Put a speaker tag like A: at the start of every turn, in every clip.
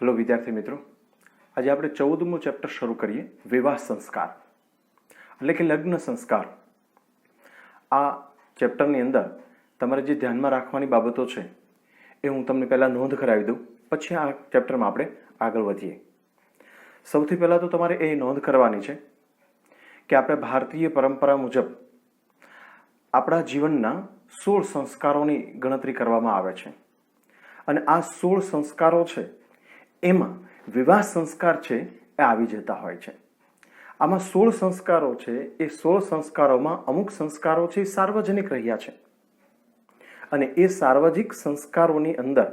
A: Hello વિદ્યાર્થી મિત્રો, આજે આપણે 14મું ચેપ્ટર શરૂ કરીએ, વિવાહ સંસ્કાર એટલે કે લગ્ન સંસ્કાર. આ ચેપ્ટરની અંદર તમારે જે ધ્યાનમાં રાખવાની બાબતો છે એ હું તમને પહેલાં નોંધ કરાવી દઉં, પછી આ ચેપ્ટરમાં આપણે આગળ વધીએ. સૌથી પહેલાં તો તમારે એ નોંધ કરવાની છે કે આપણે ભારતીય પરંપરા મુજબ આપણા જીવનના 16 સંસ્કારોની ગણતરી કરવામાં આવે છે અને આ 16 સંસ્કારો છે એમાં વિવાહ સંસ્કાર છે એ આવી જતા હોય છે. આમાં 16 સંસ્કારો છે એ 16 સંસ્કારોમાં અમુક સંસ્કારો છે એ સાર્વજનિક રહ્યા છે અને એ સાર્વજનિક સંસ્કારોની અંદર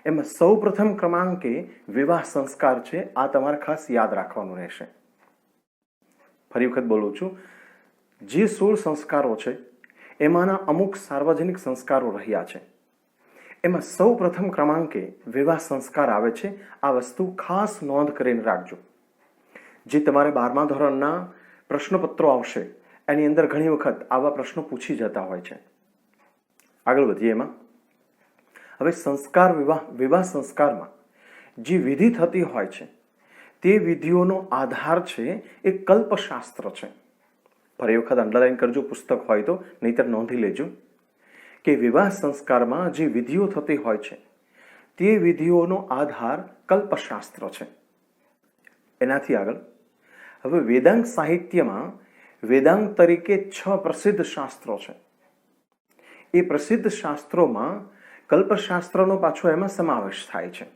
A: એમાં સૌ પ્રથમ ક્રમાંકે વિવાહ સંસ્કાર છે. આ તમારે ખાસ યાદ રાખવાનું રહેશે. ફરી વખત બોલું છું, જે 16 સંસ્કારો છે એમાંના અમુક સાર્વજનિક સંસ્કારો રહ્યા છે, એમાં સૌ પ્રથમ ક્રમાંકે વિવાહ સંસ્કાર આવે છે. આ વસ્તુ ખાસ નોંધ કરીને રાખજો. જે તમારે 12મા ધોરણના પ્રશ્નપત્રો આવશે એની અંદર ઘણી વખત આવા પ્રશ્નો પૂછી જતા હોય છે. આગળ વધીએ. એમાં હવે સંસ્કાર વિવાહ સંસ્કારમાં જે વિધિ થતી હોય છે તે વિધિઓનો આધાર છે એ કલ્પશાસ્ત્ર છે. ફરી વખત અંડરલાઈન કરજો, પુસ્તક હોય તો, નહીતર નોંધી લેજો કે વિવાહ સંસ્કારમાં જે વિધિઓ થતી હોય છે તે વિધિઓનો આધાર કલ્પશાસ્ત્ર છે. એનાથી આગળ હવે વેદાંગ સાહિત્યમાં વેદાંગ તરીકે 6 પ્રસિદ્ધ શાસ્ત્રો છે. એ પ્રસિદ્ધ શાસ્ત્રોમાં કલ્પશાસ્ત્રનો પાછો એમાં સમાવેશ થાય છે.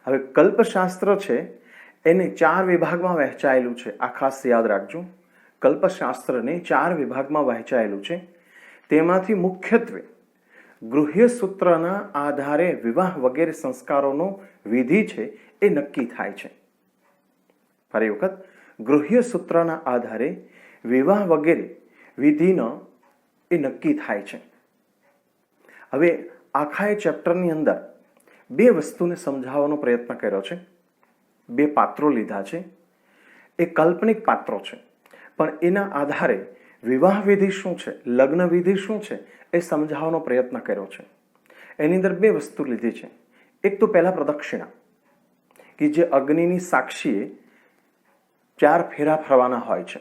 A: હવે કલ્પશાસ્ત્ર છે એને 4 વિભાગમાં વહેંચાયેલું છે. આ ખાસ યાદ રાખજો. કલ્પશાસ્ત્રને 4 વિભાગમાં વહેંચાયેલું છે. તેમાંથી મુખ્યત્વે ગૃહ્ય સૂત્રના આધારે વિવાહ વગેરે સંસ્કારોનો વિધિ છે એ નક્કી થાય છે. ફરી વખત, ગૃહ્ય સૂત્રના આધારે વિવાહ વગેરે વિધિનો એ નક્કી થાય છે. હવે આખા એ ચેપ્ટરની અંદર 2 વસ્તુને સમજાવવાનો પ્રયત્ન કર્યો છે. 2 પાત્રો લીધા છે. એ કાલ્પનિક પાત્રો છે, પણ એના આધારે વિવાહ વિધિ શું છે, લગ્ન વિધિ શું છે એ સમજાવવાનો પ્રયત્ન કર્યો છે. એની અંદર 2 વસ્તુ લીધી છે. એક તો પહેલા પ્રદક્ષિણા, કે જે અગ્નિની સાક્ષીએ 4 ફેરા ફરવાના હોય છે.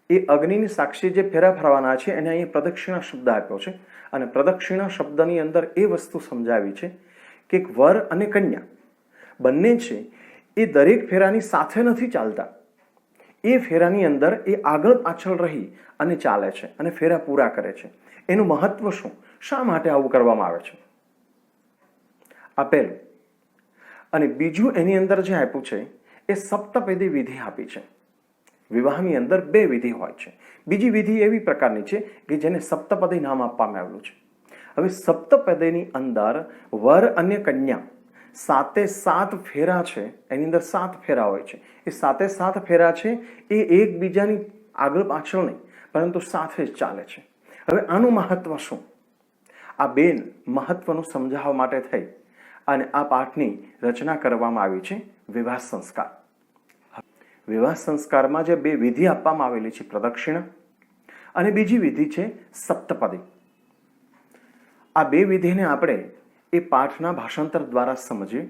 A: એ અગ્નિની સાક્ષી જે ફેરા ફરવાના છે એને અહીંયા પ્રદક્ષિણા શબ્દ આપ્યો છે અને પ્રદક્ષિણા શબ્દની અંદર એ વસ્તુ સમજાવી છે કે વર અને કન્યા બંને છે એ દરેક ફેરાની સાથે નથી ચાલતા. એ ફેરાની અંદર એ આગળ પાછળ રહી અને ચાલે છે અને ફેરા પૂરા કરે છે. એનું મહત્વ શું, શા માટે આવું કરવામાં આવે છે, આ પહેલું. અને બીજું એની અંદર જે આપ્યું છે એ સપ્તપદી વિધિ આપી છે. વિવાહની અંદર 2 વિધિ હોય છે. બીજી વિધિ એવી પ્રકારની છે કે જેને સપ્તપદી નામ આપવામાં આવેલું છે. હવે સપ્તપદીની અંદર વર અને કન્યા 7 ફેરા છે, એની અંદર 7 ફેરા હોય છે. એ 7 ફેરા છે એ એકબીજાની આગળ પાછળ નહીં, પરંતુ સાથે જ ચાલે છે. હવે આનું મહત્વ શું, આ 2 મહત્વનું સમજાવવા માટે થઈ અને આ પાઠની રચના કરવામાં આવી છે, વિવાહ સંસ્કાર. વિવાહ સંસ્કારમાં જે 2 વિધિ આપવામાં આવેલી છે, પ્રદક્ષિણા અને બીજી વિધિ છે સપ્તપદી. આ 2 વિધિને આપણે એ પાઠના ભાષાંતર દ્વારા સમજીએ.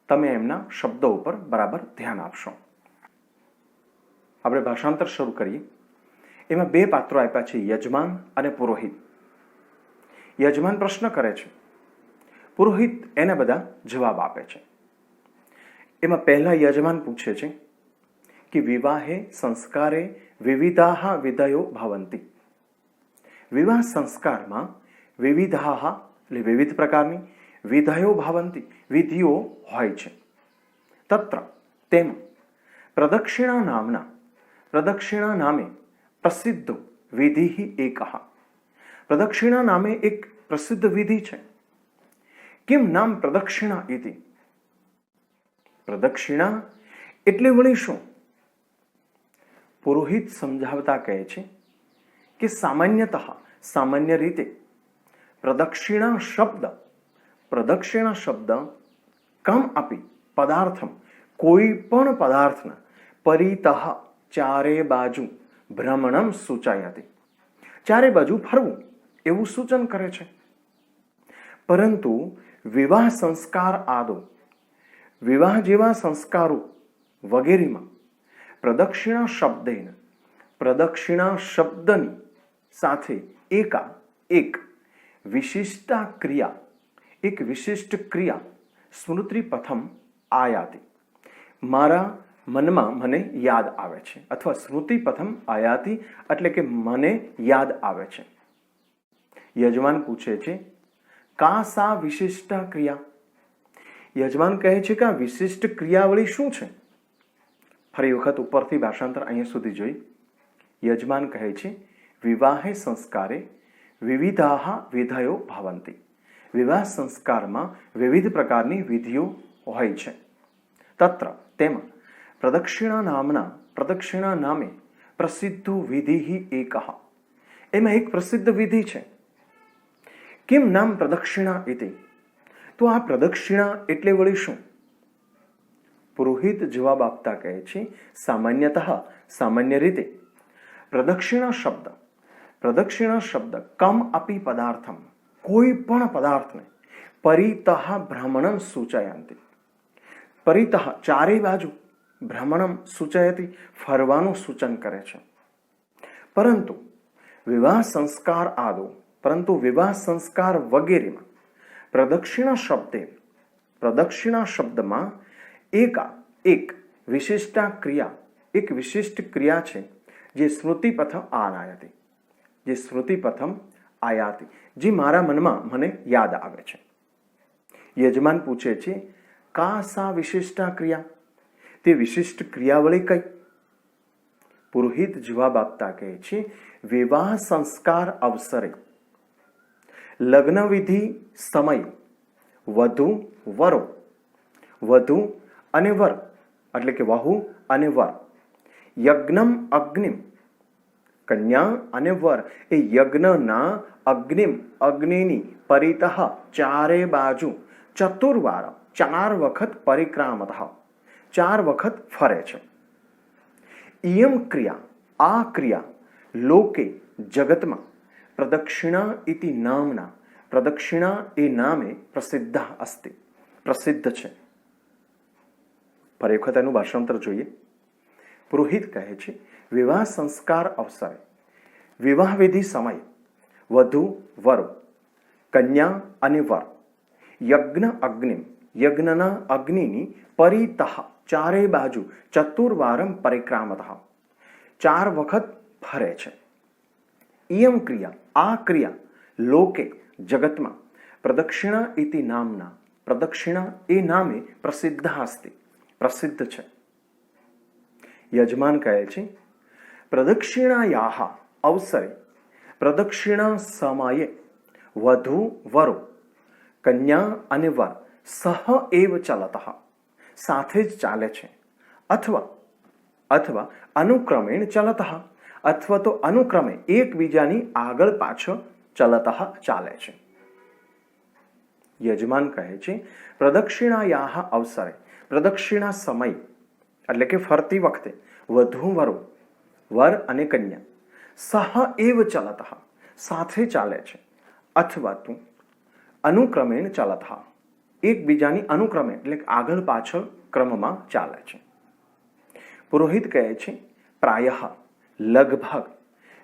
A: તમે એમના શબ્દો ઉપર બરાબર ધ્યાન આપશો. આપણે ભાષાંતર શરૂ કરીએ. એમાં 2 પાત્રો આપ્યા છે, યજમાન અને પુરોહિત. યજમાન પ્રશ્ન કરે છે, પુરોહિત એને બધા જવાબ આપે છે. એમાં પહેલા યજમાન પૂછે છે કે વિવાહે સંસ્કારે વિવિધાહ વિધયો ભવંતી. વિવાહ સંસ્કારમાં વિવિધાહ એટલે વિવિધ પ્રકારની, વિધયો ભવંતી વિધિઓ હોય છે. તત્ર તેમાં પ્રદક્ષિણા નામે પ્રસિદ્ધ વિધિ એકઃ. પ્રદક્ષિણા નામે એક પ્રસિદ્ધ વિધિ છે. કેમ નામ પ્રદક્ષિણા ઇતિ? પ્રદક્ષિણા એટલે વળી શું? પુરોહિત સમજાવતા કહે છે કે સામાન્ય રીતે પ્રદક્ષિણા શબ્દ કમ આપી પદાર્થમ કોઈ પણ પદાર્થના પરિતઃ ચારે બાજુ ભ્રમણમ સૂચયતિ. ચારે બાજુ ફરવું એવું સૂચન કરે છે. પરંતુ વિવાહ સંસ્કાર આદો, વિવાહ જેવા સંસ્કારો વગેરેમાં પ્રદક્ષિણા શબ્દેન, પ્રદક્ષિણા શબ્દની સાથે એક વિશિષ્ટા ક્રિયા, એક વિશિષ્ટ ક્રિયા સ્મૃતિ પ્રથમ આયાતિ, મારા મનમાં મને યાદ આવે છે, અથવા સ્મૃતિ પ્રથમ આયાતિ એટલે કે મને યાદ આવે છે. યજમાન પૂછે છે કા સા વિશિષ્ટા ક્રિયા? યજમાન કહે છે કે આ વિશિષ્ટ ક્રિયાવળી શું છે? ફરી વખત ઉપરથી ભાષાંતર અહીંયા સુધી જોઈ. યજમાન કહે છે વિવાહે સંસ્કારે વિવિધાહ વિધયો ભવંતિ, વિવાહ સંસ્કારમાં વિવિધ પ્રકારની વિધિઓ હોય છે. તત્ર તેમાં પ્રદક્ષિણા નામે પ્રસિદ્ધો વિધિ એકઃ, એમાં એક પ્રસિદ્ધ વિધિ છે. કેમ નામ પ્રદક્ષિણા ઇતિ? તો આ પ્રદક્ષિણા એટલે વળી શું? પુરોહિત જવાબ આપતા કહે છે સામાન્ય રીતે પ્રદક્ષિણા શબ્દ કમ અપી પદાર્થમ, કોઈ પણ પદાર્થને પરિતઃ ભ્રમણમ સૂચયંતિ, પરિતઃ ચારે બાજુ, ભ્રમણમ સૂચયતિ ફરવાનું સૂચન કરે છે. પરંતુ વિવાહ સંસ્કાર વગેરેમાં પ્રદક્ષિણા શબ્દમાં એક વિશિષ્ટા ક્રિયા, એક વિશિષ્ટ ક્રિયા છે જે સ્મૃતિ પ્રથમ આયાતિ, જે મારા મનમાં મને યાદ આવે છે. યજમાન પૂછે છે કા સા વિશિષ્ટા ક્રિયા? તે વિશિષ્ટ ક્રિયાવળી કઈ? પુરોહિત જવાબ આપતા કહે છે વિવાહ સંસ્કાર અવસરે, લગ્ન વિધિ સમયે વધુ અને વર એટલે કે વહુ અને વર, યજ્ઞમ અગ્નિમ, કન્યા અને વર એ યજ્ઞના અગ્નિની પરિતઃ ચારે બાજુ ચતુર્વાર, 4 વખત પરિક્રામતઃ, 4 વખત ફરે છે. ઇયમ ક્રિયા, આ ક્રિયા લોકે જગતમાં પ્રદક્ષિણા ઇતિ નામના, પ્રદક્ષિણા એ નામે પ્રસિદ્ધ અસ્તિ, પ્રસિદ્ધ છે. ફરી વખત એનું ભાષાંતર જોઈએ. પુરોહિત કહે છે વિવાહ સંસ્કાર અવસરે, વિવાહ વિધિ સમયે વધુ વરો, કન્યા અને વર, યજ્ઞના અગ્નિની પરિતઃ ચારે બાજુ ચતુર્વારમ પરિક્રામતઃ, 4 વખત ફરે છે. ઇયમ ક્રિયા, આ ક્રિયા લોકે જગતમાં પ્રદક્ષિણા ઇતિ નામના, પ્રદક્ષિણા એ નામે પ્રસિદ્ધ અસ્તિ, પ્રસિદ્ધ છે. યજમાન કહે છે પ્રદક્ષિણાયાહ અવસરે, પ્રદક્ષિણા સમયે વધુ વરો, કન્યા અને વર સહ એવ ચલતઃ, સાથે જ ચાલે છે, અથવા અનુક્રમેણ ચલતઃ, અથવા તો અનુક્રમે એકબીજાની આગળ પાછળ ચલતઃ ચાલે છે. યજમાન કહે છે પ્રદક્ષિણાયાહ અવસરે, પ્રદક્ષિણા સમય એટલે કે ફરતી વખતે વધુ વરો, વર અને કન્યા સહ એવ ચલતઃ, સાથે ચાલે છે, અથવા તો અનુક્રમેણ ચલતઃ, એકબીજાની અનુક્રમે એટલે આગળ પાછળ ક્રમમાં ચાલે છે. પુરોહિત કહે છે પ્રાયઃ લગભગ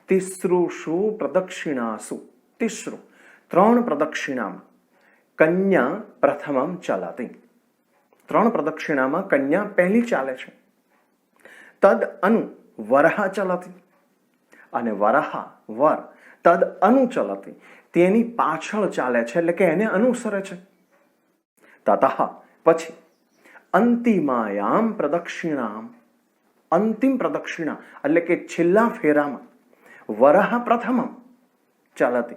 A: તિસૃષુ પ્રદક્ષિણાસુ, 3 પ્રદક્ષિણામાં કન્યા પ્રથમમ ચલતિ, 3 પ્રદક્ષિણામાં કન્યા પહેલી ચાલે છે. તદ અનુ વરહ ચલતિ, અને વર તદ અનુ ચલતિ, તેની પાછળ ચાલે છે એટલે કે એને અનુસરે છે. તતઃ પછી અંતિમાયામ પ્રદક્ષિણામ, અંતિમ પ્રદક્ષિણા એટલે કે છેલ્લા ફેરામાં વરહ પ્રથમમ ચલતિ,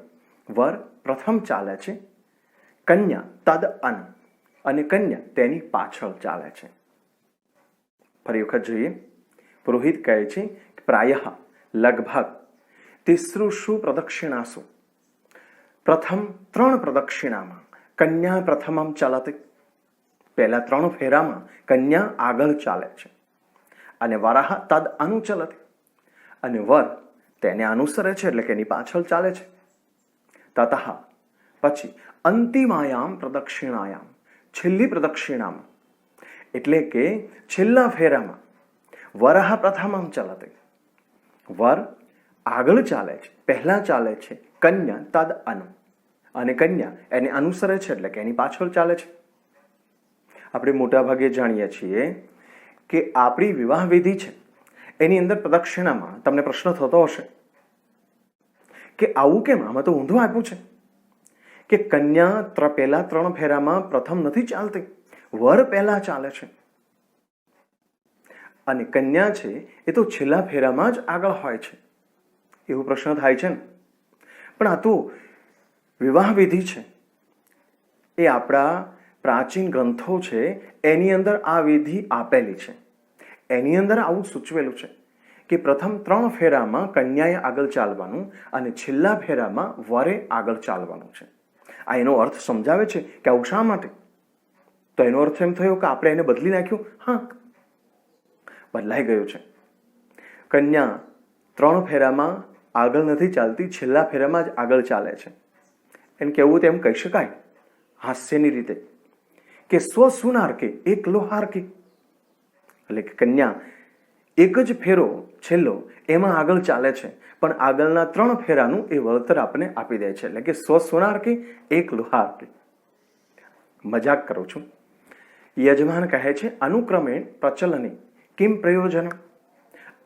A: વર પ્રથમ ચાલે છે, કન્યા તદ અન, અને કન્યા તેની પાછળ ચાલે છે. ફરી વખત જોઈએ. પુરોહિત કહે છે પ્રાયઃ લગભગ તિસૃષુ પ્રદક્ષિણાસુ, પ્રથમ 3 પ્રદક્ષિણામાં કન્યા પ્રથમમ ચલતિ, પહેલા 3 ફેરામાં કન્યા આગળ ચાલે છે, અને વરહ તદ અનુચલતિ, અને વર તેને અનુસરે છે એટલે કે એની પાછળ ચાલે છે. તતઃ પછી અંતિમાયામ પ્રદક્ષિણાયામ, છેલ્લી પ્રદક્ષિણામાં, એટલે કે છેલ્લા ફેરામાં, વરહ પ્રથમમ ચલતે, વર આગળ ચાલે છે, પહેલા ચાલે છે, કન્યા તદ અનુ, અને કન્યા એને અનુસરે છે, એટલે કે એની પાછળ ચાલે છે. આપણે મોટા ભાગે જાણીએ છીએ કે આપણી વિવાહ વિધિ છે એની અંદર પ્રદક્ષિણામાં તમને પ્રશ્ન થતો હશે કે આવું કેમ, આમાં તો ઊંધું આપ્યું છે કે કન્યા પહેલા 3 ફેરામાં પ્રથમ નથી ચાલતી, વર પહેલા ચાલે છે અને કન્યા છે એ તો છેલ્લા ફેરામાં જ આગળ હોય છે. એવો પ્રશ્ન થાય છે ને. પણ આ તો વિવાહ વિધિ છે, એ આપણા પ્રાચીન ગ્રંથો છે એની અંદર આ વિધિ આપેલી છે. એની અંદર આવું સૂચવેલું છે કે પ્રથમ 3 ફેરામાં કન્યાએ આગળ ચાલવાનું અને છેલ્લા ફેરામાં વરે આગળ ચાલવાનું છે. આ એનો અર્થ સમજાવે છે કે આવું શા માટે. તો એનો અર્થ એમ થયો કે આપણે એને બદલી નાખ્યું? હા, બદલાઈ ગયું છે. કન્યા 3 ફેરામાં આગળ નથી ચાલતી, છેલ્લા ફેરામાં જ આગળ ચાલે છે. એને કહેવું તેમ કહી શકાય હાસ્યની રીતે કે સ્વસુનાર કે એક લોહાર કે, એટલે કે કન્યા એક જ ફેરો છેલ્લો એમાં આગળ ચાલે છે, પણ આગળના 3 ફેરાનું એ વળતર આપણે આપી દે છે, એટલે કે સ્વસુનાર કે એક લોહાર કે. મજાક કરું છું. યજમાન કહે છે અનુક્રમેણ પ્રચલને કિમ પ્રયોજન,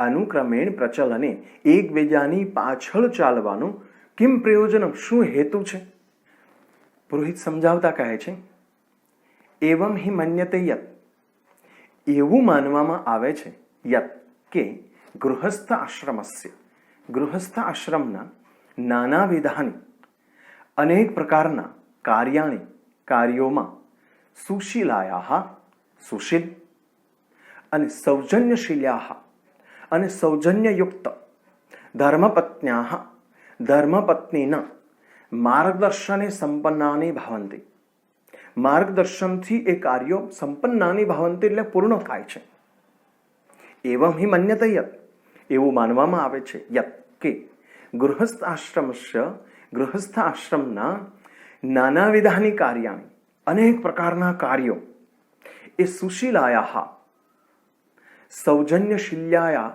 A: અનુક્રમેણ પ્રચલને એકબીજાની પાછળ ચાલવાનું કિમ પ્રયોજન, શું હેતુ છે. પુરોહિત સમજાવતા કહે છે એવમ હિ મન્યતે યત, એવું માનવામાં આવે છે, યત કે ગૃહસ્થ આશ્રમસ્ય, ગૃહસ્થ આશ્રમના નાના વિધાની અનેક પ્રકારના કાર્યોમાં સુશીલાયા, સુશીલ અને સૌજન્યશીલ્યા અને સૌજન્યયુક્ત ધર્મપત્ન્યા, ધર્મપત્નીના માર્ગદર્શને સંપન્નાની ભાવંતી, માર્ગદર્શનથી એ કાર્યો સંપન્નાની ભાવંતી એટલે પૂર્ણ થાય છે. એવમ હિ મન્યતે યત, એવું માનવામાં આવે છે, યત કે ગૃહસ્થ આશ્રમસ્ય, ગૃહસ્થ આશ્રમના નાનાવિધાની કાર્યાણી, અનેક પ્રકારના કાર્યો એ સુશીલાયા, સૌજન્યશીલ્યાયા,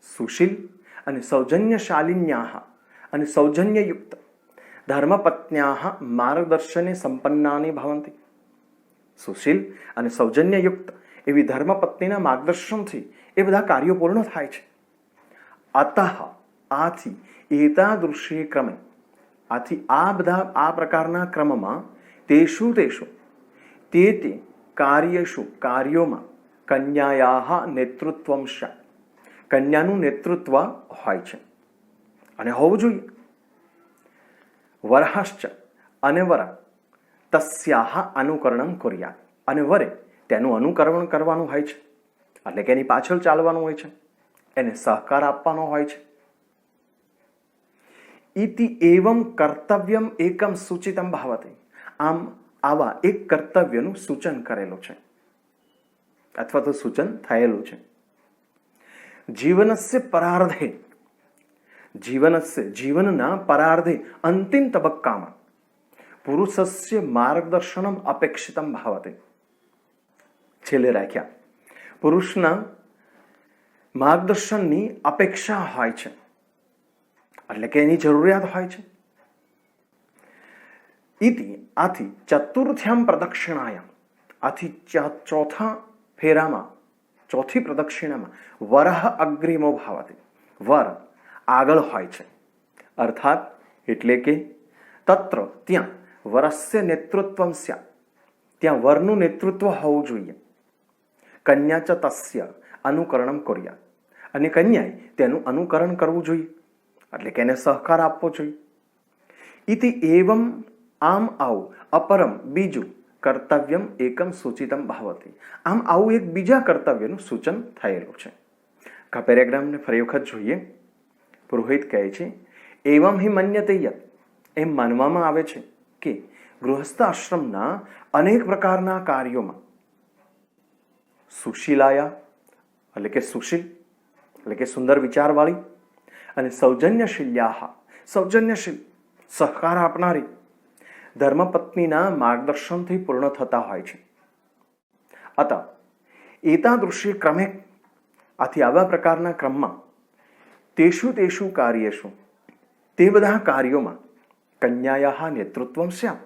A: સુશીલ અને સૌજન્યશાલિન્યા અને સૌજન્યયુક્ત ધર્મપત્ન્યા માર્ગદર્શને સંપન્નાની ભવંતિ. સુશીલ અને સૌજન્યયુક્ત એવી ધર્મપત્નીના માર્ગદર્શનથી એ બધા કાર્યો પૂર્ણ થાય છે. અતઃ, આથી, એતાદૃશે ક્રમે, આથી આ પ્રકારના ક્રમમાં, તેષુ તે કાર્યેષુ, કાર્યોમાં કન્યાયાહ નેતૃત્વં સ્યાત્, કન્યાનું નેતૃત્વ હોય છે અને હોવું જોઈએ. વરહાશ્ચ, અને વર તસ્યાહ અનુકરણમ કુર્યાત, અને વરે તેનું અનુકરણ કરવાનું હોય છે, એટલે કે એની પાછળ ચાલવાનું હોય છે, એને સહકાર આપવાનો હોય છે. ઇતિ એવમ કર્તવ્યમ એકમ સૂચિતમ ભાવતે, આમ આવા એક કર્તવ્યનું સૂચન કરેલું છે અથવા તો સૂચન થયેલું છે. જીવનસ્ય પરાર્ધે, જીવનના પરાર્ધે, અંતિમ તબક્કામાં પુરુષસ્ય માર્ગદર્શનમ અપેક્ષિતમ ભાવતે, છેલ્લે રાખ્યા, પુરુષના માર્ગદર્શનની અપેક્ષા હોય છે, એટલે કે એની જરૂરિયાત હોય છે. ઇતિ, આથી ચતુર્થ્યામ પ્રદક્ષિણાયામ, આથી ચોથા ફેરામાં, ચોથી પ્રદક્ષિણામાં વરહ અગ્રિમો ભાવતે, વર આગળ હોય છે. અર્થાત એટલે કે તત્ર, ત્યાં વરસ્ય નેતૃત્વમ સ્યાત્, ત્યાં વરનું નેતૃત્વ હોવું જોઈએ. કન્યા ચ તસ્ય અનુકરણમ કુર્યાત્, અને કન્યાએ તેનું અનુકરણ કરવું જોઈએ, એટલે કે એને સહકાર આપવો જોઈએ. ઇતિ એવમ, આમ આવું, અપરમ બીજું, કર્તવ્યમ એકમ સૂચિતમ ભાવતે, આમ આવું એક બીજા કર્તવ્યનું સૂચન થયેલું છે. પેરેગ્રામને ફરી વખત જોઈએ. પુરોહિત કહે છે એવમ હિ મન્યતે યત, એમ માનવામાં આવે છે કે ગૃહસ્થ આશ્રમના અનેક પ્રકારના કાર્યોમાં સુશીલાયા, એટલે કે સુશીલ, એટલે કે સુંદર વિચારવાળી, અને સૌજન્યશીલ્યા, સૌજન્યશીલ, સહકાર આપનારી, ધર્મપત્નીના માર્ગદર્શનથી પૂર્ણ થતા હોય છે. અત એતાદૃશી ક્રમે, આથી આવા પ્રકારના ક્રમમાં તેષુ કાર્યેષુ, તે બધા કાર્યોમાં કન્યાયા નેતૃત્વમ સ્યાત,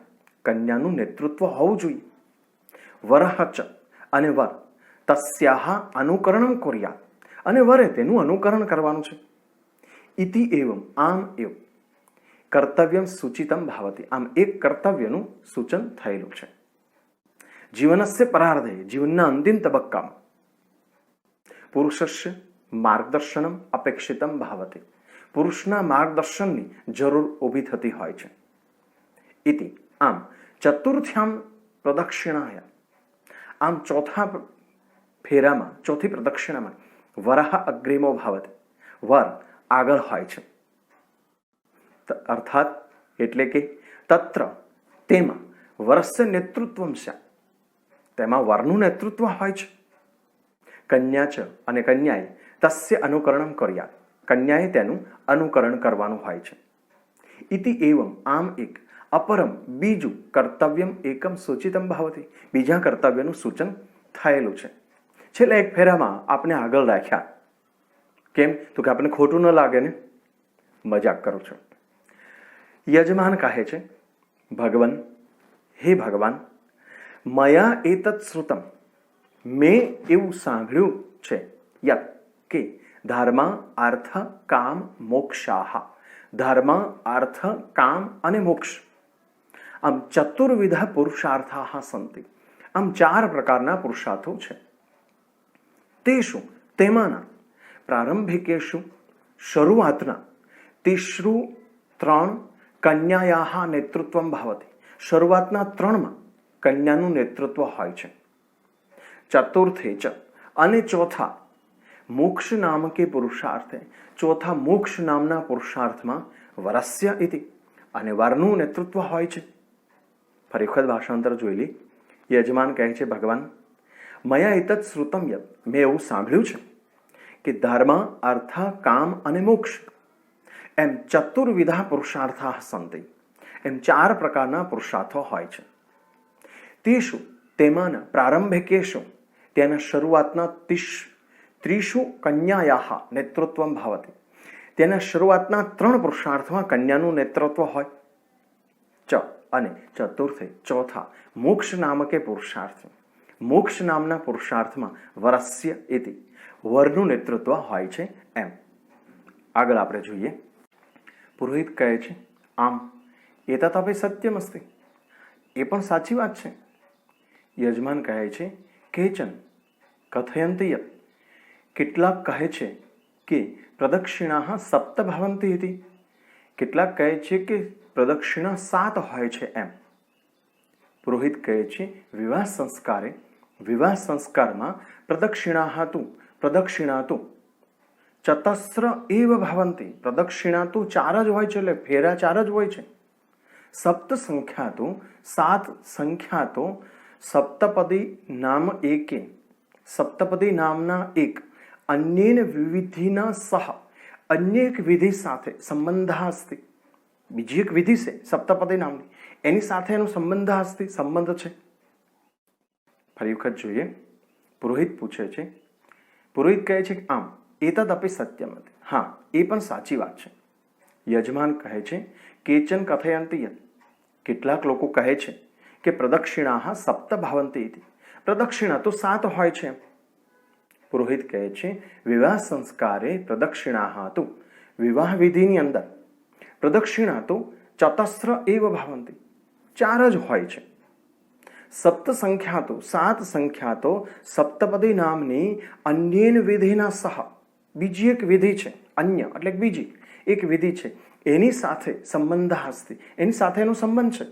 A: કન્યાનું નેતૃત્વ હોવું જોઈએ. વરહ ચ, અને વર તસ્યાહ અનુકરણમ કુર્યાત, અને વરે તેનું અનુકરણ કરવાનું છે. ઇતિ એવમ, આમ એવું કર્તવ્યમ સૂચિતમ ભાવતી, આમ એક કર્તવ્યનું સૂચન થયેલું છે. જીવનસ્ય પરાર્ધે, જીવનના અંતિમ તબક્કામાં પુરુષસ્ય માર્ગદર્શનમ અપેક્ષિતમ ભાવતી, પુરુષના માર્ગદર્શનની જરૂર ઊભી થતી હોય છે. ઇતિ, આમ ચતુર્થ્યામ પ્રદક્ષિણાયા, આમ ચોથા ફેરામાં, ચોથી પ્રદક્ષિણામાં વરહ અગ્રિમો ભાવતી, વર આગળ હોય છે. અર્થાત એટલે કે તત્ર, તેમાં વરસ્ય નેતૃત્વમ સ્યાત, તેમાં વરનું નેતૃત્વ હોય છે. કન્યા ચ, અને કન્યાએ તસ્ય અનુકરણમ કર્યાત, કન્યાએ તેનું અનુકરણ કરવાનું હોય છે. ઇતિ એવમ, આમ એક અપરમ, બીજું કર્તવ્યમ એકમ સૂચિતમ ભાવતી, બીજા કર્તવ્યનું સૂચન થયેલું છે. છેલ્લા એક ફેરામાં આપણે આગળ રાખ્યા. કેમ? તો કે આપણને ખોટું ન લાગે ને, મજાક કરું છું. યજમાન કહે છે, ભગવાન, હે ભગવાન, મયા એતત શ્રુતમ, મેં એવું સાંભળ્યું છે, યત કે ધર્મ અર્થ કામ મોક્ષાહ, ધર્મ અર્થ કામ અને મોક્ષ, આમ ચતુર્વિધ પુરુષાર્થાઃ સંતિ, આમ 4 પ્રકારના પુરુષાર્થો છે. તેષુ, તેમાંના પ્રારંભિકેષુ, શરૂઆતના, 3 કન્યાયાઃ નેતૃત્વમ ભાવતી, શરૂઆતના 3માં કન્યાનું નેતૃત્વ હોય છે. ચતુર્થે ચ, અને ચોથા મોક્ષ નામકે પુરુષાર્થે, ચોથા મોક્ષ નામના પુરુષાર્થમાં વરસ્ય ઇતિ, અને વરનું નેતૃત્વ હોય છે. ફરી વખત ભાષાંતર જોઈ લી. યજમાન કહે છે, ભગવાન, મયા એતત શ્રુતમ યત, મેં એવું સાંભળ્યું છે કે ધર્મ અર્થ કામ અને મોક્ષ, એમ ચતુર્વિધા પુરુષાર્થા સંતિ, એમ 4 પ્રકારના પુરુષાર્થો હોય છે. તેષુ, તેમાંના પ્રારંભિકેષુ, તેના શરૂઆતના 30 કન્યાયાઃ નેતૃત્વમ ભાવતી, તેના શરૂઆતના 3 પુરુષાર્થમાં કન્યાનું નેતૃત્વ હોય. ચ, અને ચતુર્થે, ચોથા મોક્ષ નામકે પુરુષાર્થ, મોક્ષ નામના પુરુષાર્થમાં વરસ્ય ઇતિ, વરનું નેતૃત્વ હોય છે. એમ આગળ આપણે જોઈએ. પુરોહિત કહે છે, આમ એતત અપી સત્યમ અસ્તિ, એ પણ સાચી વાત છે. યજમાન કહે છે, કેચન કથયંતિ યત, કેટલાક કહે છે કે પ્રદક્ષિણા 7 ભવંતિ ઇતિ, કેટલાક કહે છે કે પ્રદક્ષિણા 7 હોય છે. એમ પુરોહિત કહે છે, વિવાહ સંસ્કારે, વિવાહ સંસ્કારમાં પ્રદક્ષિણા તો ચતસ્ર એવ ભવંતિ, પ્રદક્ષિણા તો 4 જ હોય છે, એટલે ફેરા 4 જ હોય છે. સપ્ત સંખ્યા તો 7 સંખ્યા તો સપ્તપદી નામ એકે, સપ્તપદી નામના એક અન્યેન વિવિધિના સહ, અન્ય એક વિધિ સાથે સંબંધ અસ્તિ, બીજી એક વિધિ છે સપ્તપદી નામની, એની સાથે એનો સંબંધ અસ્તિ, સંબંધ છે. ફરી વખત જોઈએ. પુરોહિત પૂછે છે, પુરોહિત કહે છે કે આમ એતદ અપી સત્યમ હતી, હા એ પણ સાચી વાત છે. યજમાન કહે છે, કેચન કથયંતિ યત, કેટલાક લોકો કહે છે કે પ્રદક્ષિણા 7 ભવંતિ ઇતિ, પ્રદક્ષિણા તો 7 હોય છે. પુરોહિત કહે છે, વિવાહ સંસ્કારે પ્રદક્ષિણા તો, વિવાહ વિધિની અંદર પ્રદક્ષિણા તો ચતસ્ર એવ ભવંતિ, 4 જ હોય છે. સપ્ત સંખ્યા તો 7 સંખ્યા તો સપ્તપદી નામની અન્યેન વિધિના સહ, બીજી એક વિધિ છે, અન્ય એટલે બીજી એક વિધિ છે, એની સાથે સંબંધ અસ્તિ, એની સાથેનો સંબંધ છે.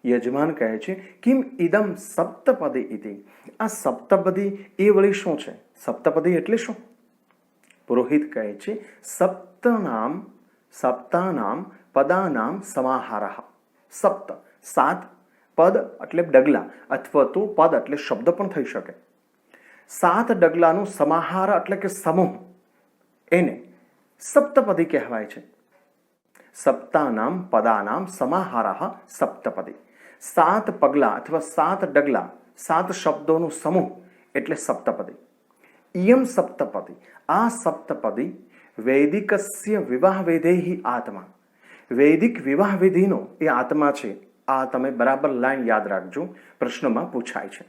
A: યજમાન કહે છે, કિમ ઇદમ સપ્તપદી ઇતિ, આ સપ્તપદી એ વળી શું છે? સપ્તપદી એટલે શું? પુરોહિત કહે છે, સપ્તાનામ પદાનામ સમાહારઃ, સપ્ત 7 પદ એટલે ડગલા, અથવા તો પદ એટલે શબ્દ પણ થઈ શકે. 7 ડગલાનો સમાહાર એટલે કે સમૂહ, એને સપ્તપદી કહેવાય છે. સપ્તાનામ પદાનામ સમાહારઃ સપ્તપદી. 7 પગલા અથવા 7 ડગલા, 7 શબ્દોનો સમૂહ એટલે સપ્તપદી. ઇયમ સપ્તપદી, આ સપ્તપદી વૈદિકસ્ય વિવાહ વેદેહી આત્મા. વૈદિક વિવાહ વિધિનો એ આત્મા છે. આ તમે બરાબર લાઈન યાદ રાખજો, પ્રશ્નમાં પૂછાય છે.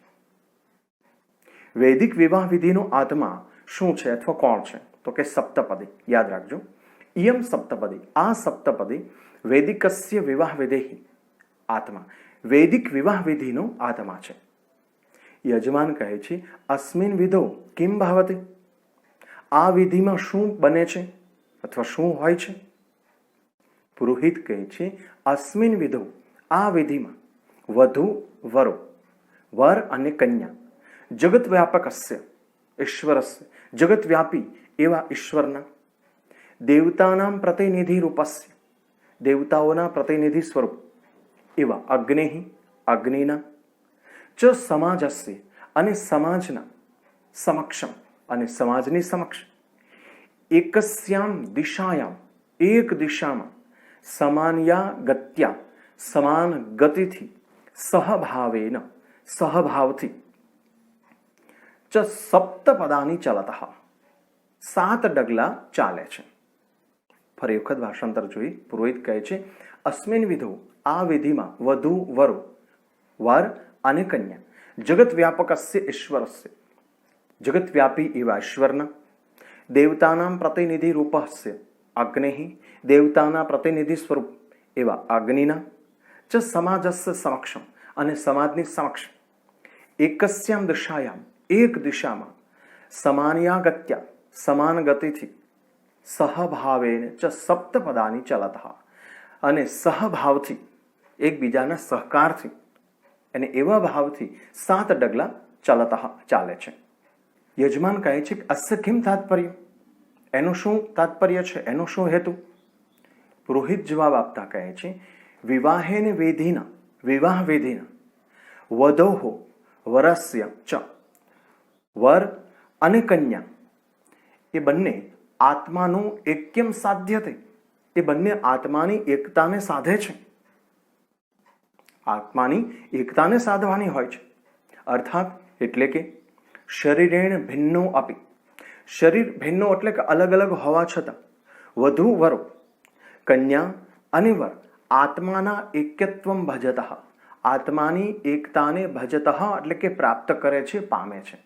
A: વૈદિક વિવાહ વિધિનો આત્મા શું છે અથવા કોણ છે? તો કે સપ્તપદી. યાદ રાખજો, ઇયમ સપ્તપદી, આ સપ્તપદી વૈદિકસ્ય વિવાહ વિદેહી આત્મા. વૈદિક વિવાહ વિધિનો આત્મા છે. યજમાન કહે છે અસ્મિન વિધો કિમ ભવતિ, આ વિધિમાં શું બને છે અથવા શું હોય છે? પુરોહિત કહે છે અસ્મિન વિધો, આ વિધિમાં વધુ વરો, વર અને કન્યા, જગત વ્યાપકસ્ય ઈશ્વરસ્ય, જગત વ્યાપી એવા ઈશ્વરના, દેવતાનામ પ્રતિનિધિ રૂપસ્ય, દેવતાઓના પ્રતિનિધિ સ્વરૂપ એવા અગ્નેહી, અગ્નિના, ચ સમાજસ્ય અને સમાજના, સમક્ષમ અને સમાજની સમક્ષ, એકસ્યામ દિશાયામ એક દિશામાં, સમાનયા ગત્યા સમાન ગતિથી, સહભાવેન સહભાવથી, ચ સપ્તપદાની ચલતઃ 7 ડગલા ચાલે છે. ફરી વખત ભાષાંતર જોઈ. પુરોહિત કહે છે અસ્મિન વિધો, આ વિધિમાં વધુ વરો, વર અને કન્યા, જગત વ્યાપકસ્ય ઈશ્વરસ્ય, જગત વ્યાપી એવા ઈશ્વરના, દેવતાનામ પ્રતિનિધિ રૂપસ્ય અગ્નિ, દેવતાના પ્રતિનિધિ સ્વરૂપ એવા અગ્નિના, ચ સમાજસ્ય સમક્ષમ અને સમાજની સમક્ષ, એકસ્યામ દિશાયામ એક દિશામાં, સમાનયા ગત્યા સમાન ગતિથી, સહભાવેન ચ સપ્તપદાની ચલતઃ અને સહભાવથી એકબીજાના સહકારથી અને એવા ભાવથી 7 ડગલા ચલતઃ ચાલે છે. યજમાન કહે છે કે અસ્ય કિમ તાત્પર્ય, એનું શું તાત્પર્ય છે, એનો શું હેતુ? પુરોહિત જવાબ આપતા કહે છે વિવાહેન વેધિના, વિવાહ વિધિના, વધોઃ વરસ્ય ચ, વર અને કન્યા એ બંને આત્માનું એક્યમ સાધ્યતે, એ બંને આત્માની એકતાને સાધે છે. આત્માની એકતાને સાધવાની હોય છે. અર્થાત એટલે કે શરીરેણ ભિન્નો અપી, શરીર ભિન્નો એટલે કે અલગ અલગ હોવા છતાં વધુ વરો, કન્યા અને વર આત્માના એક્યત્વમ ભજતઃ, આત્માની એકતાને ભજતઃ એટલે કે પ્રાપ્ત કરે છે, પામે છે.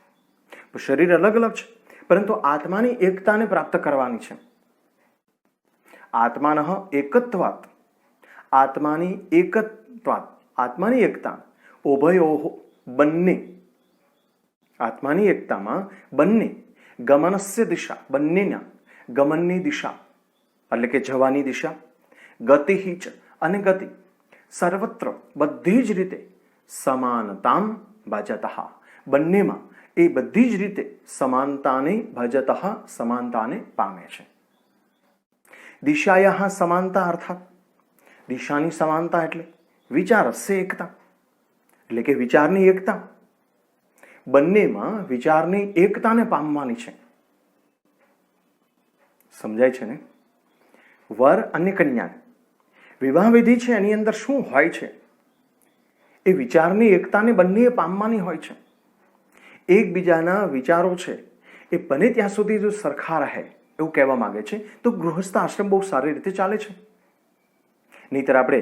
A: શરીર અલગ અલગ છે પરંતુ આત્માની એકતાને પ્રાપ્ત કરવાની છે. આત્માનઃ એકત્વાત, આત્માની એકત્વાત, આત્માની એકતા, ઉભયોઃ બંને, આત્માની એકતામાં બંને, ગમનસ્ય દિશા બંનેના ગમનની દિશા એટલે કે જવાની દિશા, ગતિ ચ અને ગતિ, સર્વત્ર બધી જ રીતે, સમાનતામ ભજતઃ બંનેમાં એ બધી જ રીતે સમાનતાને ભજતઃ સમાનતાને પામે છે. દિશાયાઃ સમાનતા અર્થાત દિશાની સમાનતા એટલે વિચારસ્ય એકતા એટલે કે વિચારની એકતા, બંનેમાં વિચારની એકતાને પામવાની છે. સમજાય છે ને? વર અને કન્યા વિવાહ વિધિ છે, એની અંદર શું હોય છે? એ વિચારની એકતાને બંને પામવાની હોય છે. એકબીજાના વિચારો છે એ બને ત્યાં સુધી જો સરખા રહે એવું કહેવા માંગે છે તો ગૃહસ્થ આશ્રમ બહુ સારી રીતે ચાલે છે. નહીંતર આપણે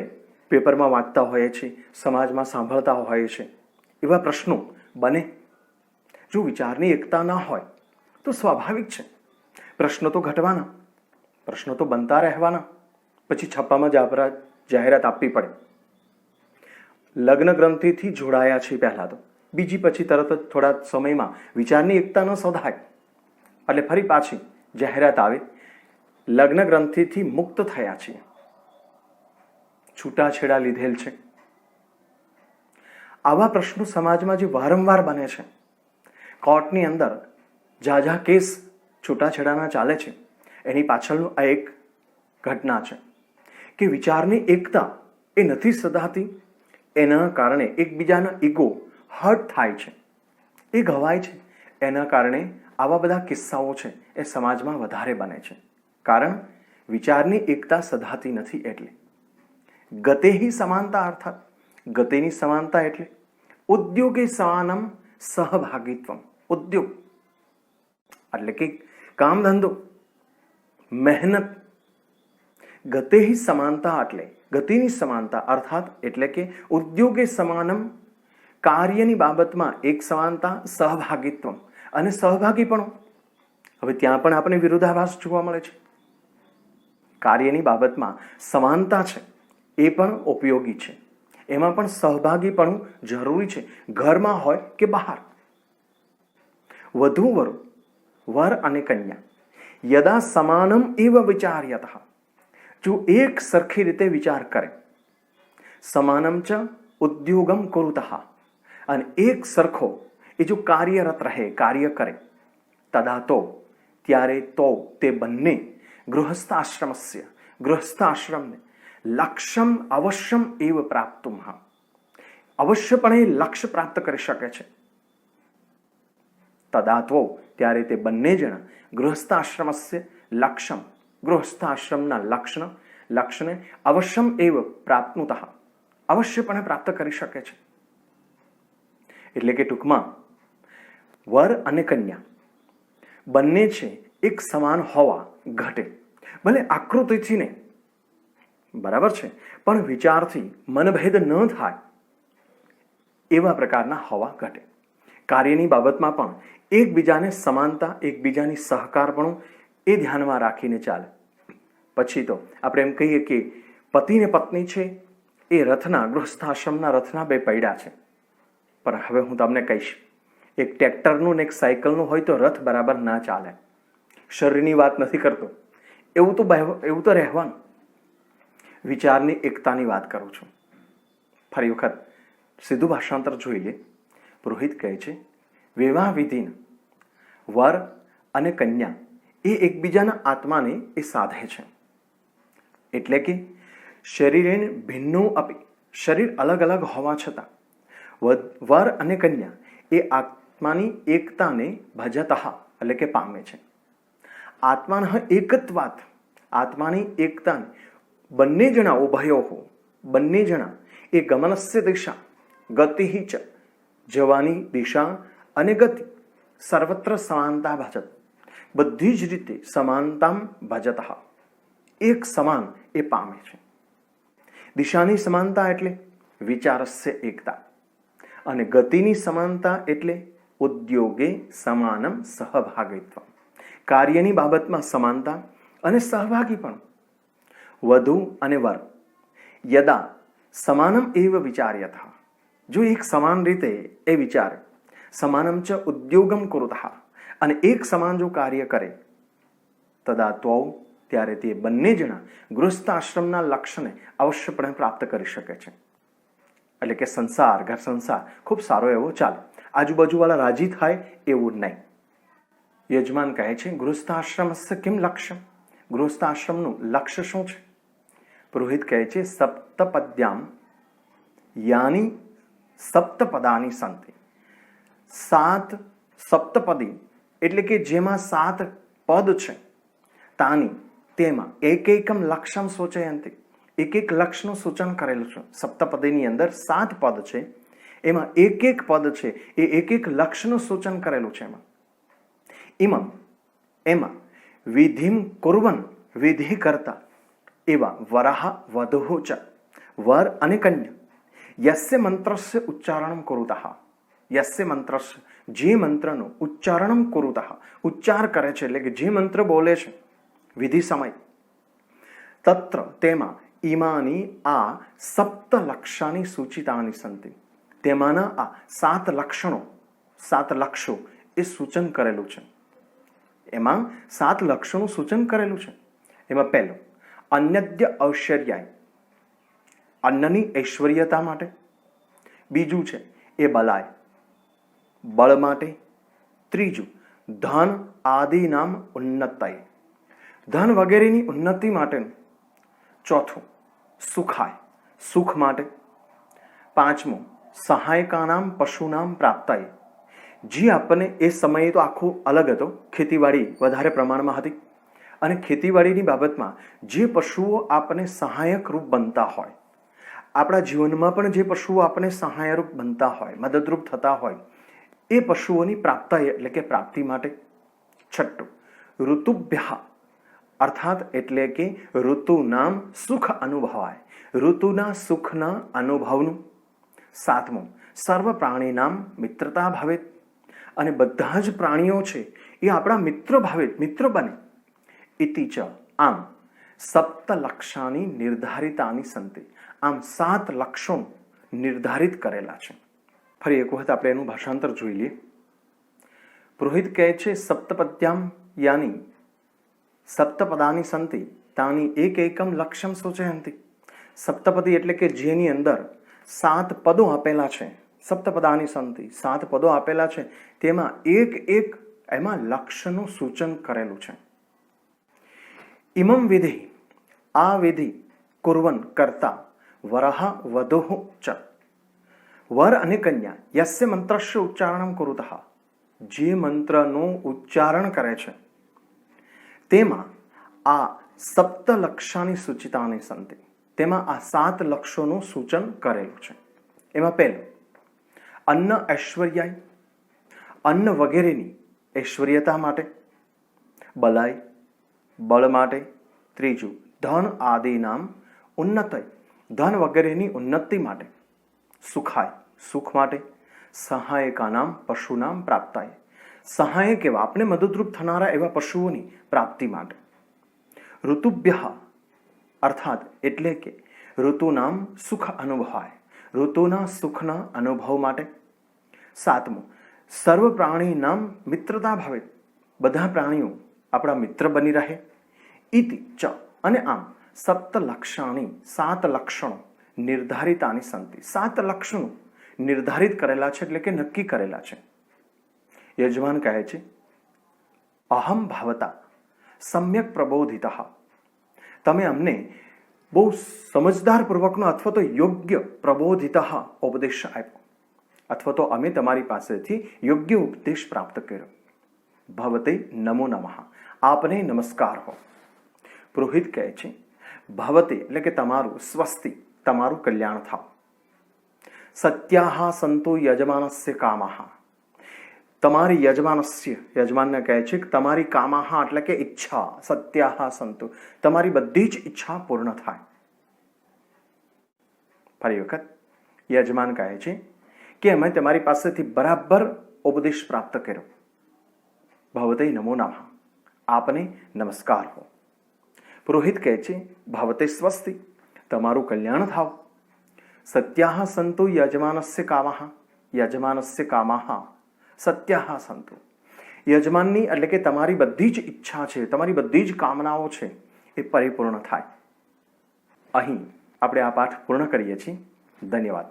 A: પેપરમાં વાંચતા હોઈએ છીએ, સમાજમાં સાંભળતા હોઈએ છીએ, એવા પ્રશ્નો બને. જો વિચારની એકતા ના હોય તો સ્વાભાવિક છે પ્રશ્નો તો ઘટવાના, પ્રશ્નો તો બનતા રહેવાના, પછી છપ્પામાં જાહેરાત આપવી પડે. લગ્ન ગ્રંથિથી જોડાયા છે પહેલાં તો, બીજી પછી તરત જ થોડા સમયમાં વિચારની એકતા ન સધાય એટલે ફરી પાછી જાહેરાત આવે, લગ્ન ગ્રંથિથી મુક્ત થયા છીએ, છૂટાછેડા લીધેલ છે. આવા પ્રશ્નો સમાજમાં જે વારંવાર બને છે, કોર્ટની અંદર ઝાઝા કેસ છૂટાછેડાના ચાલે છે, એની પાછળનું આ એક ઘટના છે કે વિચારની એકતા એ નથી સધાતી. એના કારણે એકબીજાના ઈગો હર્ટ થાય છે, એ ઘવાય છે. એના કારણે આવા બધા કિસ્સાઓ છે એ સમાજમાં વધારે બને છે. કારણ વિચારની એકતા સધાતી નથી એટલે. ગતેહી સમાનતા અર્થાત ગતિની સમાનતા એટલે ઉદ્યોગે સમાનમ સહભાગિત્વમ. ઉદ્યોગ એટલે કે કામ ધંધો, મહેનત. ગતેહી સમાનતા એટલે ગતિની સમાનતા અર્થાત એટલે કે ઉદ્યોગે સમાનમ કાર્યની બાબતમાં એક સમાનતા, સહભાગિત્વમ અને સહભાગીપણું. હવે ત્યાં પણ આપણે વિરોધાભાસ જોવા મળે છે. કાર્યની બાબતમાં સમાનતા છે એ પણ ઉપયોગી છે, એમાં પણ સહભાગીપણું જરૂરી છે, ઘરમાં હોય કે બહાર. વધુ વરુ વર અને કન્યા યદા સમાનમ એવ વિચાર્યતઃ, જો એક સરખી રીતે વિચાર કરે, સમાનમ ચ ઉદ્યોગમ કુરુતઃ, અને એક સરખો એ જો કાર્યરત રહે, કાર્ય કરે, તદા તો ત્યારે તો તે બંને ગૃહસ્થાશ્રમસ્ય ગૃહસ્થાશ્રમને લક્ષ્યમ અવશ્યમ એવ પ્રાપ્તુમ, અવશ્યપણે લક્ષ્ય પ્રાપ્ત કરી શકે છે. તદા તો ત્યારે તે બંને જણા ગૃહસ્થાશ્રમસ્ય લક્ષ્યમ ગૃહસ્થાશ્રમના લક્ષ્યને અવશ્યમ એવ પ્રાપ્નુતઃ અવશ્યપણે પ્રાપ્ત કરી શકે છે. એટલે કે ટૂંકમાં વર અને કન્યા બંને છે એક સમાન હોવા ઘટે, ભલે આકૃતિથી નહીં, બરાબર છે, પણ વિચારથી મનભેદ ન થાય એવા પ્રકારના હોવા ઘટે. કાર્યની બાબતમાં પણ એકબીજાને સમાનતા, એકબીજાની સહકારપણું એ ધ્યાનમાં રાખીને ચાલે. પછી તો આપણે એમ કહીએ કે પતિ ને પત્ની છે એ રથના, ગૃહસ્થાશ્રમના રથના બે પૈડા છે. પણ હવે હું તમને કહીશ, એક ટ્રેક્ટરનું ને એક સાયકલનું હોય તો રથ બરાબર ના ચાલે. શરીરની વાત નથી કરતો, એવું તો રહેવાનું. વિચારની એકતાની વાત કરું છું. ફરી વખત સીધું ભાષાંતર જોઈ લે. પુરોહિત કહે છે, વિવાહ વિધિન વર અને કન્યા એ એકબીજાના આત્માને એ સાધે છે. એટલે કે શરીરેન ભિન્નો અપી, શરીર અલગ અલગ હોવા છતાં વર અને કન્યા એ આત્માની એકતાને ભજતઃ એટલે કે પામે છે. આત્માનઃ એકત્વાત, આત્માની એકતાને બંને જણા ઉભયો, બંને જણા એ ગમનસ્ય દિશા ગતિ ચ, જવાની દિશા અને ગતિ સર્વત્ર સમાનતા ભજત, બધી જ રીતે સમાનતામ ભજતઃ, એક સમાન એ પામે છે. દિશાની સમાનતા એટલે વિચારસ્ય એકતા, અને ગતિની સમાનતા એટલે ઉદ્યોગે સમાનમ સહભાગિત્વ, કાર્યની બાબતમાં સમાનતા અને સહભાગીપણું. વધુ અને વર યદા સમાનમ એવ વિચાર્યતઃ, જો એક સમાન રીતે એ વિચારે, સમાનમ ચ ઉદ્યોગમ કુરુતઃ, અને એક સમાન જો કાર્ય કરે, તદા તો ત્યારે તે બંને જણા ગૃહસ્થાશ્રમના લક્ષ્યને અવશ્યપણે પ્રાપ્ત કરી શકે છે. એટલે કે સંસાર, ઘર સંસાર ખૂબ સારો એવો ચાલે, આજુબાજુવાળા રાજી થાય એવું નહીં. યજમાન કહે છે, ગૃહસ્થાશ્રમસ્ય કિમ લક્ષ્ય, ગૃહસ્થાશ્રમનું લક્ષ્ય શું છે? પુરોહિત કહે છે, સપ્તપદ્યામ યાની સપ્તપદાની સંતિ, સાત સપ્તપદી એટલે કે જેમાં 7 પદ છે, તાની તેમાં એક એકમ લક્ષ્યમ સૂચયંતિ, એક એક લક્ષ્યનું સૂચન કરેલું છે. સપ્તપદીની અંદર 7 પદ છે, એમાં એક એક પદ છે એ એક એક લક્ષ્યનું સૂચન કરેલું છે. એમાં વિધિમ કુર્વન, વિધિ કરતા એવા વરાહ વધુ ચ, વર અને કન્યા, યસ્ય મંત્રસ્ય ઉચ્ચારણમ કુરુતઃ, યસ્ય મંત્રસ્ય જે મંત્રનું ઉચ્ચારણમ કુરુતઃ ઉચ્ચાર કરે છે, એટલે કે જે મંત્ર બોલે છે વિધિ સમય, તત્ર તેમાં ઈમાની આ સપ્ત લક્ષાની સૂચિતાની સંતિ, તેમાંના આ 7 લક્ષણો, 7 લક્ષો એ સૂચન કરેલું છે. એમાં 7 લક્ષણોનું સૂચન કરેલું છે. એમાં પહેલું અન્યદ્ય ઐશ્વર્યાય, અન્નની ઐશ્વર્યતા માટે. બીજું છે એ બલાય, બળ માટે. ત્રીજું ધન આદિનામ ઉન્નતાય, ધન વગેરેની ઉન્નતિ માટેનું. ચોથું સુખાય, સુખ માટે. પાંચમું સહાયકાનામ પશુનામ પ્રાપ્તાય, જે આપણને એ સમયે તો આખું અલગ હતો, ખેતીવાડી વધારે પ્રમાણમાં હતી, અને ખેતીવાડીની બાબતમાં જે પશુઓ આપણને સહાયક રૂપ બનતા હોય, આપણા જીવનમાં પણ જે પશુઓ આપણને સહાયરૂપ બનતા હોય, મદદરૂપ થતા હોય, એ પશુઓની પ્રાપ્તાય એટલે કે પ્રાપ્તિ માટે. છઠ્ઠું, ઋતુભ્ય અર્થાત એટલે કે ઋતુનામ સુખ અનુભવાય, ઋતુના સુખના અનુભવનું. સાતમું, સર્વ પ્રાણીનામ મિત્રતા ભાવે, અને બધા જ પ્રાણીઓ છે એ આપણા મિત્ર ભાવે મિત્ર બને. ઇતિ ચ આમ સપ્ત લક્ષાની નિર્ધારિતાની સંતિ, આમ 7 લક્ષણો નિર્ધારિત કરેલા છે. ફરી એક વખત આપણે એનું ભાષાંતર જોઈ લઈએ. પુરોહિત કહે છે સપ્તપદ્યામ યાની સપ્તપદાની સંતિ તાની એક એકમ લક્ષ્યમ સૂચયંતિ. સપ્તપદી એટલે કે જેની અંદર 7 પદો આપેલા છે, સપ્તપદાની સંતિ 7 પદો આપેલા છે, તેમાં એક એક એમાં લક્ષ્યનું સૂચન કરેલું છે. ઇમમ વિધિ, આ વિધિ કુર્વન કરતા વરહ વધુઃ ચ, વર અને કન્યા યસ્ય મંત્રસ્ય ઉચ્ચારણમ કુરુતઃ, જે મંત્રનું ઉચ્ચારણ કરે છે તેમાં આ સપ્તલક્ષાની સૂચિતાની સંતિ, તેમાં આ 7 લક્ષોનું સૂચન કરેલું છે. એમાં પહેલું અન્ન ઐશ્વર્યાય, અન્ન વગેરેની ઐશ્વર્યતા માટે, બલાય બળ માટે. ત્રીજું ધન આદિનામ ઉન્નતય, ધન વગેરેની ઉન્નતિ માટે. સુખાય સુખ માટે. સહાયકાનામ પશુનામ પ્રાપ્તાય, સહાયક એવા આપણે મદદરૂપ થનારા એવા પશુઓની પ્રાપ્તિ માટે. ઋતુભ્ય અર્થાત એટલે કે ઋતુનામ સુખ અનુભવાય, ઋતુના સુખના અનુભવ માટે. સાતમું સર્વ પ્રાણીનામ મિત્રતા ભાવે, બધા પ્રાણીઓ આપણા મિત્ર બની રહે. ઇતિ ચ અને આમ સપ્ત લક્ષાણી 7 લક્ષણો નિર્ધારિતાની સંતિ, 7 લક્ષણો નિર્ધારિત કરેલા છે એટલે કે નક્કી કરેલા છે. યજમાન કહે છે અહમ ભાવતા સમ્યક પ્રબોધિત, તમે અમને બહુ સમજદારપૂર્વકનો અથવા તો યોગ્ય પ્રબોધિત ઉપદેશ આપ્યો, અથવા તો અમે તમારી પાસેથી યોગ્ય ઉપદેશ પ્રાપ્ત કર્યો. ભવતે નમો નમઃ, આપને નમસ્કાર હો. પુરોહિત કહે છે ભવતે એટલે કે તમારું, સ્વસ્તિ તમારું કલ્યાણ થાવ. સત્યાહ સંતો યજમાનસ્ય કામાહ, તમારી યજમાનસ્ય, યજમાનને કહે છે કે તમારી કામાહ એટલે કે ઈચ્છા, સત્યાહ સંતો તમારી બધી જ ઈચ્છા પૂર્ણ થાય. ફરી વખત યજમાન કહે છે કે અમે તમારી પાસેથી બરાબર ઉપદેશ પ્રાપ્ત કર્યો. ભવતે નમો નમઃ, આપને નમસ્કાર હો. પુરોહિત કહે છે ભવતે સ્વસ્તિ, તમારું કલ્યાણ થાવ. સત્યાહ સંતો યજમાનસ્ય કામાહ, યજમાનસ્ય કામાહ સત્યાહ સંતો, યજમાનની એટલે કે તમારી બધી જ ઈચ્છા છે, તમારી બધી જ કામનાઓ છે એ પરિપૂર્ણ થાય. અહીં આપણે આ પાઠ પૂર્ણ કરીએ છીએ. ધન્યવાદ.